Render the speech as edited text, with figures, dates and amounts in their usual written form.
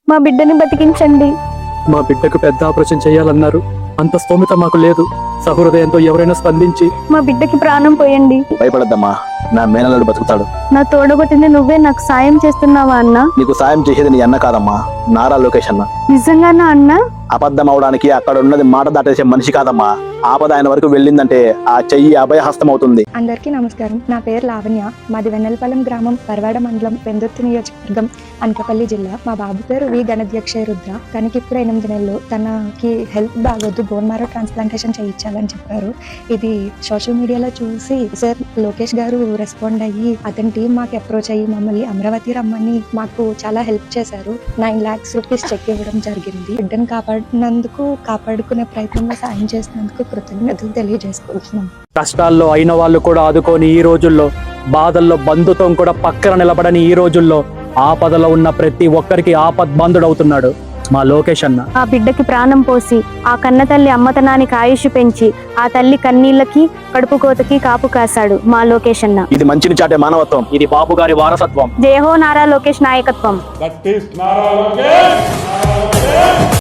మా బిడ్డని బతికించండి. మా బిడ్డకు పెద్ద ఆపరేషన్ చేయాలన్నారు. అంత స్తోమత మాకు లేదు. సహృదయంతో ఎవరైనా స్పందించి మా బిడ్డకి ప్రాణం పోయండి. భయపడద్దమ్మా, నా మేనల్లుడు బతుకుతాడు. నా తోడగొట్టింది నువ్వే నాకు సాయం చేస్తున్నావా అన్నా? నీకు సాయం చేసేది నీ అన్న కాదమ్మా, నారా లోకేష్ అన్న. నిజంగానా అన్నా? అబద్ధం అవడానికి అక్కడ ఉన్నది మాట దాటేసే మనిషి కాదమ్మా. ఆపద ఆయన వరకు వెళ్ళిందంటే ఆ చెయ్యి అభయహస్తం అవుతుంది. అందరికీ నమస్కారం. నా పేరు లావణ్య. మాది వెన్నెలపాలెం గ్రామం, పరవాడ మండలం, పెందుర్తి నియోజకవర్గం, అనకాపల్లి జిల్లా. మా బాబు పేరు వి గణధ్యక్ష రుద్ర. తనకి ఇప్పుడు 8 నెలలు. తనకి హెల్త్ బాగొద్దు, బోన్ మ్యారో ట్రాన్స్ప్లాంటేషన్ చేయించాలని చెప్పారు. ఇది సోషల్ మీడియాలో చూసి సార్ లోకేష్ గారు రెస్పాండ్ అయ్యి అతని టీం మాకు అప్రోచ్ అయ్యి మమ్మల్ని అమరావతి రమ్మని మాకు చాలా హెల్ప్ చేశారు. 9 lakhs రూపీస్ చెక్ ఇవ్వడం జరిగింది. బిడ్డను కాపాడినందుకు, కాపాడుకునే ప్రయత్నంలో సాయం చేసినందుకు కృతజ్ఞతలు తెలియజేసుకుంటున్నాం. కష్టాల్లో అయిన వాళ్ళు కూడా ఆదుకొని ఈ రోజుల్లో, బాధల్లో బంధుత్వం కూడా పక్కన నిలబడని ఈ రోజుల్లో ఆపదలో ఉన్న ప్రతి ఒక్కరికి ఆపద్బాంధుడవుతున్నాడు మా లోకేష్ అన్న. ఆ బిడ్డకి ప్రాణం పోసి ఆ కన్న తల్లి అమ్మతనానికి ఆయుష్ పెంచి ఆ తల్లి కన్నీళ్ళకి కడుపు కోతకి కాపు కాశాడు మా లోకేష్ అన్న. ఇది మంచిని చాటే మానవత్వం. ఇది బాబు గారి వారసత్వం. జై హో నారా లోకేష్ నాయకత్వం.